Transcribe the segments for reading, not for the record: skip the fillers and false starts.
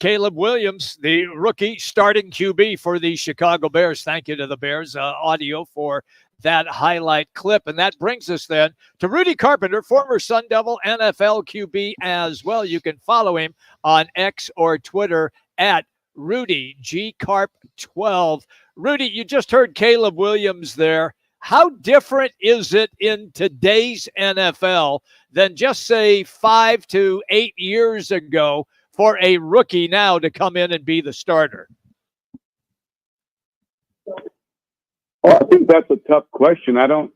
Caleb Williams, the rookie starting QB for the Chicago Bears. Thank you to the Bears audio for that highlight clip. And that brings us then to Rudy Carpenter, former Sun Devil NFL QB as well. You can follow him on X or Twitter at Rudy G Carp 12. Rudy, you just heard Caleb Williams there. How different is it in today's NFL than just say 5 to 8 years ago for a rookie now to come in and be the starter? Well, I think that's a tough question. I don't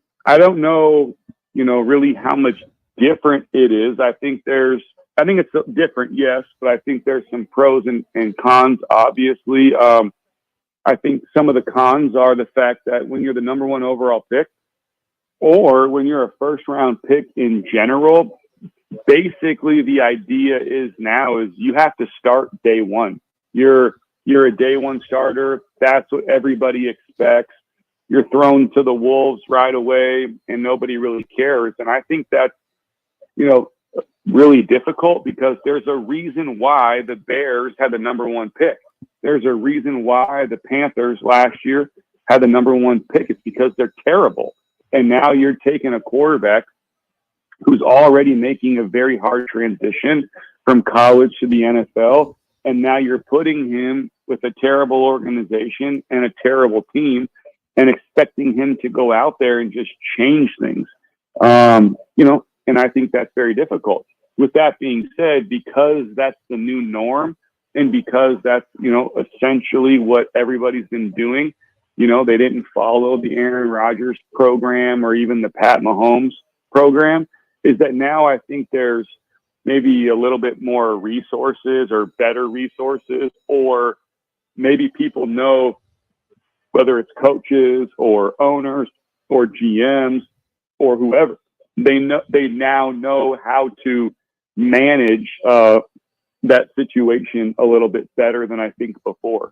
know, really how much different it is. I think it's different, yes, but I think there's some pros and cons, obviously. I think some of the cons are the fact that when you're the number one overall pick, or when you're a first round pick in general, basically the idea is you have to start day one. You're a day one starter. That's what everybody expects. You're thrown to the wolves right away and nobody really cares. And I think that's, really difficult because there's a reason why the Bears had the number one pick. There's a reason why the Panthers last year had the number one pick. It's because they're terrible. And now you're taking a quarterback who's already making a very hard transition from college to the NFL. And now you're putting him with a terrible organization and a terrible team and expecting him to go out there and just change things. And I think that's very difficult. With that being said, because that's the new norm and because that's, essentially what everybody's been doing, they didn't follow the Aaron Rodgers program or even the Pat Mahomes program, is that now I think there's maybe a little bit more resources or better resources, or maybe people know, whether it's coaches or owners or GMs or whoever, they now know how to manage that situation a little bit better than I think before.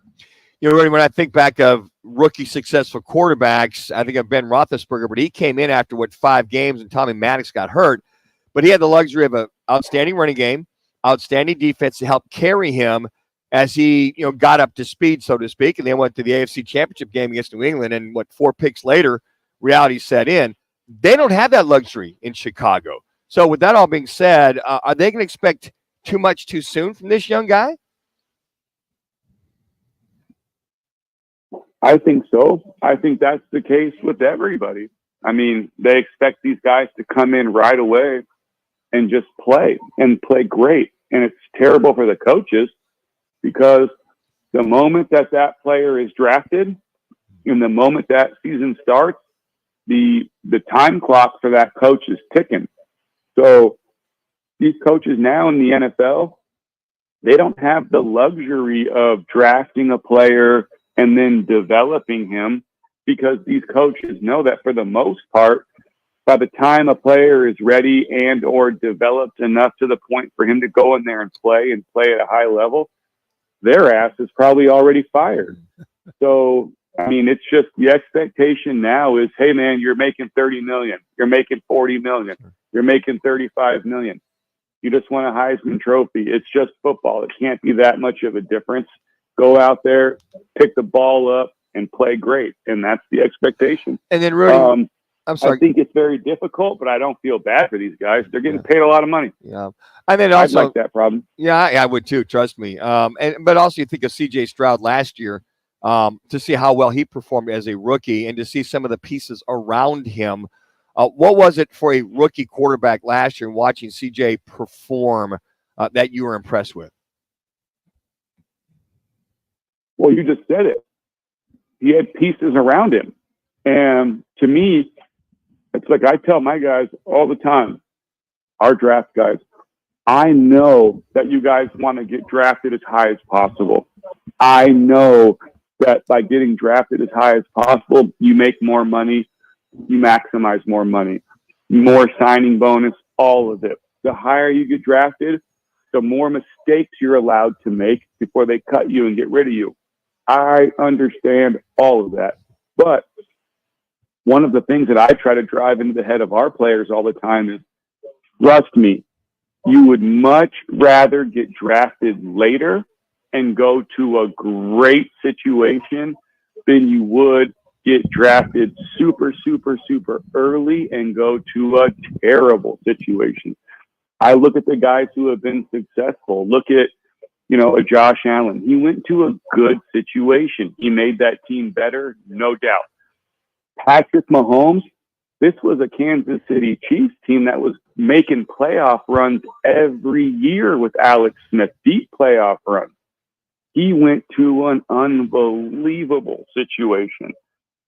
Rudy, when I think back of rookie successful quarterbacks, I think of Ben Roethlisberger, but he came in after 5 games and Tommy Maddox got hurt, but he had the luxury of an outstanding running game, outstanding defense to help carry him as he, got up to speed, so to speak, and then went to the AFC Championship game against New England, and 4 picks later, reality set in. They don't have that luxury in Chicago. So with that all being said, are they going to expect too much too soon from this young guy? I think so. I think that's the case with everybody. I mean, they expect these guys to come in right away and just play great. And it's terrible for the coaches because the moment that player is drafted and the moment that season starts, the time clock for that coach is ticking. So these coaches now in the NFL, they don't have the luxury of drafting a player and then developing him, because these coaches know that for the most part, by the time a player is ready and or developed enough to the point for him to go in there and play at a high level, their ass is probably already fired. So, I mean, it's just the expectation now is, hey man, you're making 30 million. You're making 40 million. You're making 35 million. You just won a Heisman Trophy. It's just football. It can't be that much of a difference. Go out there, pick the ball up, and play great. And that's the expectation. And then, Rudy, I'm sorry. I think it's very difficult, but I don't feel bad for these guys. They're getting paid a lot of money. Yeah. And then also, I'd like that problem. Yeah, I would too. Trust me. But also you think of C.J. Stroud last year, to see how well he performed as a rookie and to see some of the pieces around him. What was it for a rookie quarterback last year and watching C.J. perform that you were impressed with? Well, you just said it. He had pieces around him. And to me, it's like I tell my guys all the time, our draft guys, I know that you guys want to get drafted as high as possible. I know that by getting drafted as high as possible, you make more money, you maximize more money, more signing bonus, all of it. The higher you get drafted, the more mistakes you're allowed to make before they cut you and get rid of you. I understand all of that. But one of the things that I try to drive into the head of our players all the time is, trust me, you would much rather get drafted later and go to a great situation than you would get drafted super, super, super early and go to a terrible situation. I look at the guys who have been successful. Look at, a Josh Allen. He went to a good situation. He made that team better, no doubt. Patrick Mahomes, this was a Kansas City Chiefs team that was making playoff runs every year with Alex Smith, deep playoff runs. He went to an unbelievable situation.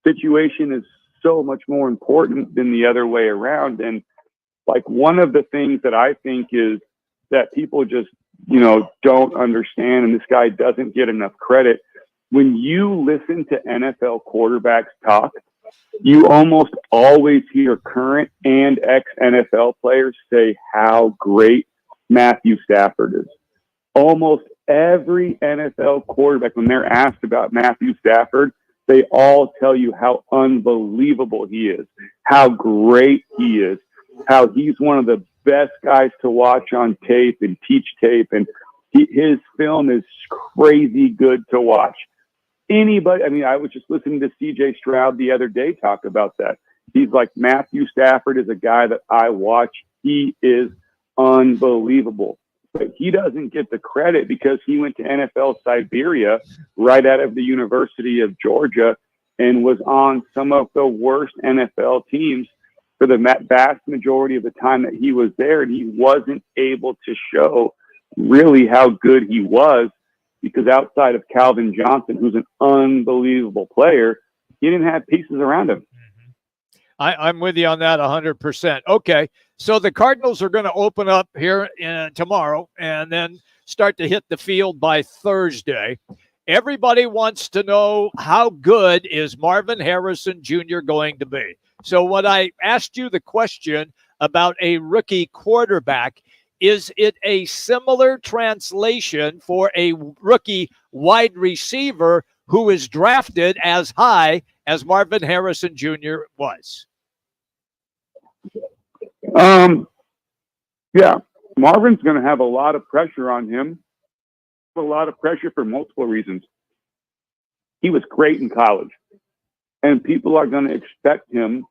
Situation is so much more important than the other way around. And like one of the things that I think is that people just, don't understand, and this guy doesn't get enough credit. When you listen to NFL quarterbacks talk, you almost always hear current and ex-NFL players say how great Matthew Stafford is. Almost every NFL quarterback, when they're asked about Matthew Stafford, they all tell you how unbelievable he is, how great he is, how he's one of the best guys to watch on tape and teach tape. And his film is crazy good to watch. Anybody, I was just listening to CJ Stroud the other day talk about that. He's like, Matthew Stafford is a guy that I watch. He is unbelievable. But he doesn't get the credit because he went to NFL Siberia right out of the University of Georgia and was on some of the worst NFL teams for the vast majority of the time that he was there. And he wasn't able to show really how good he was because outside of Calvin Johnson, who's an unbelievable player, he didn't have pieces around him. I'm with you on that 100%. Okay, so the Cardinals are going to open up here tomorrow and then start to hit the field by Thursday. Everybody wants to know how good is Marvin Harrison Jr. going to be. So when I asked you the question about a rookie quarterback, is it a similar translation for a rookie wide receiver who is drafted as high as Marvin Harrison Jr. was? Yeah, Marvin's going to have a lot of pressure on him. A lot of pressure for multiple reasons. He was great in college, and people are going to expect him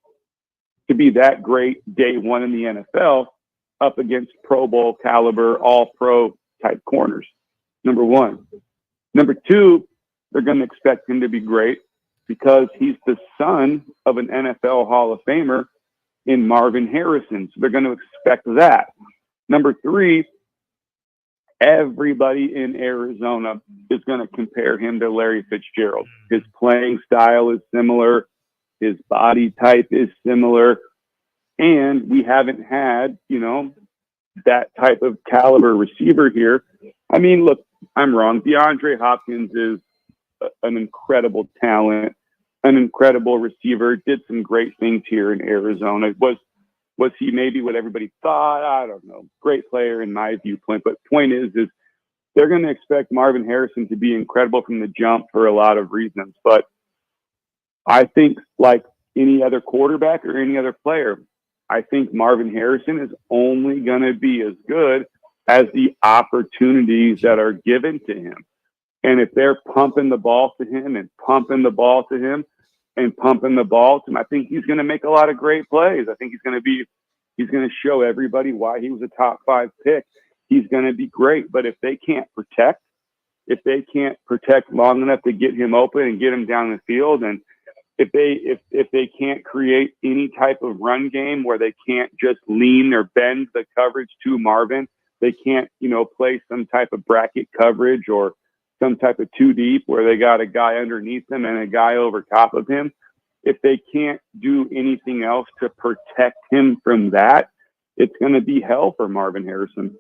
to be that great day one in the NFL up against Pro Bowl caliber, all pro type corners. Number one. Number two, they're going to expect him to be great because he's the son of an NFL Hall of Famer in Marvin Harrison. So they're going to expect that. Number three, everybody in Arizona is going to compare him to Larry Fitzgerald. His playing style is similar. His body type is similar. And we haven't had, that type of caliber receiver here. Look, I'm wrong. DeAndre Hopkins is an incredible talent, an incredible receiver, did some great things here in Arizona. Was he maybe what everybody thought? I don't know. Great player in my viewpoint. But point is they're going to expect Marvin Harrison to be incredible from the jump for a lot of reasons. But I think like any other quarterback or any other player, I think Marvin Harrison is only going to be as good as the opportunities that are given to him. And if they're pumping the ball to him and pumping the ball to him and pumping the ball to him, I think he's going to make a lot of great plays. I think he's going to show everybody why he was a top 5 pick. He's going to be great. But if they can't protect long enough to get him open and get him down the field, and if they can't create any type of run game where they can't just lean or bend the coverage to Marvin, they can't, play some type of bracket coverage or some type of 2 deep where they got a guy underneath them and a guy over top of him. If they can't do anything else to protect him from that, it's going to be hell for Marvin Harrison.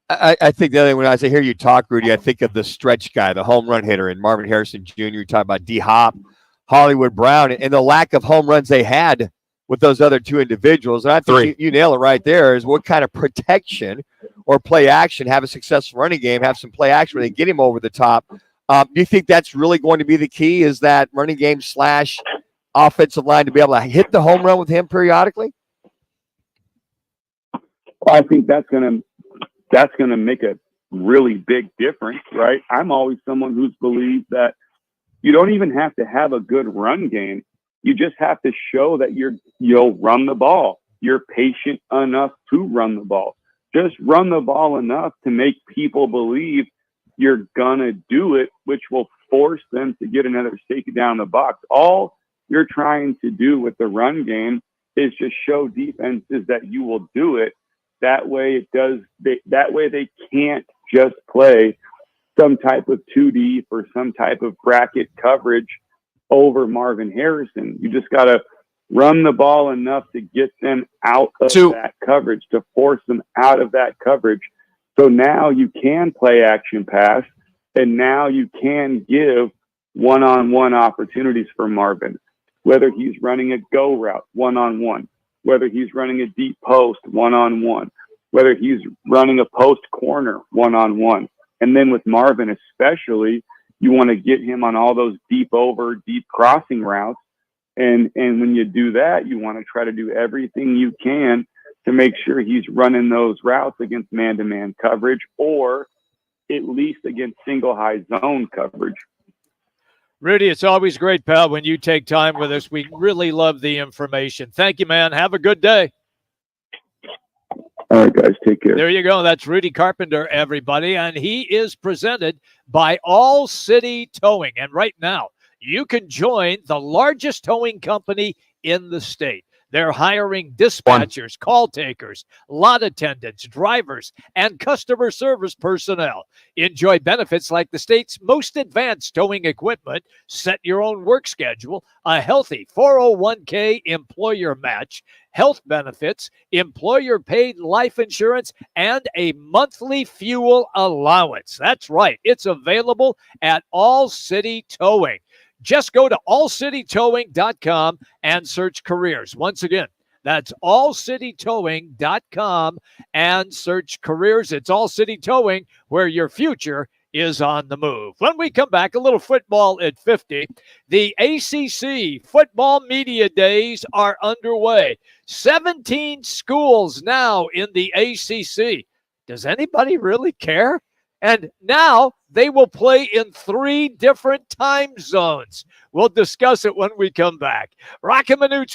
I think the other thing, when I hear you talk, Rudy, I think of the stretch guy, the home run hitter, and Marvin Harrison Jr. You talk about D-Hop, Hollywood Brown, and the lack of home runs they had with those other 2 individuals. And I think you nail it right there, is what kind of protection or play action, have a successful running game, have some play action where they get him over the top. Do you think that's really going to be the key, is that running game / offensive line to be able to hit the home run with him periodically? I think that's going to make a really big difference, right? I'm always someone who's believed that you don't even have to have a good run game. You just have to show that you'll run the ball. You're patient enough to run the ball. Just run the ball enough to make people believe you're gonna do it, which will force them to get another safety down the box. All you're trying to do with the run game is just show defenses that you will do it. That way they can't just play some type of 2D for some type of bracket coverage over Marvin Harrison. You just got to run the ball enough to get them out of that coverage, to force them out of that coverage. So now you can play action pass, and now you can give one-on-one opportunities for Marvin, whether he's running a go route one-on-one, whether he's running a deep post one-on-one, whether he's running a post corner one-on-one. And then with Marvin especially, you want to get him on all those deep crossing routes. And when you do that, you want to try to do everything you can to make sure he's running those routes against man-to-man coverage, or at least against single high zone coverage. Rudy, it's always great, pal, when you take time with us. We really love the information. Thank you, man. Have a good day. All right, guys, take care. There you go. That's Rudy Carpenter, everybody. And he is presented by All City Towing. And right now, you can join the largest towing company in the state. They're hiring dispatchers, call takers, lot attendants, drivers, and customer service personnel. Enjoy benefits like the state's most advanced towing equipment, set your own work schedule, a healthy 401k employer match, health benefits, employer-paid life insurance, and a monthly fuel allowance. That's right. It's available at All City Towing. Just go to allcitytowing.com and search careers. Once again, that's allcitytowing.com and search careers. It's All City Towing, where your future is on the move. When we come back, a little football at 50. The ACC football media days are underway. 17 schools now in the ACC. Does anybody really care? And now they will play in 3 different time zones. We'll discuss it when we come back. Rocky Minuch.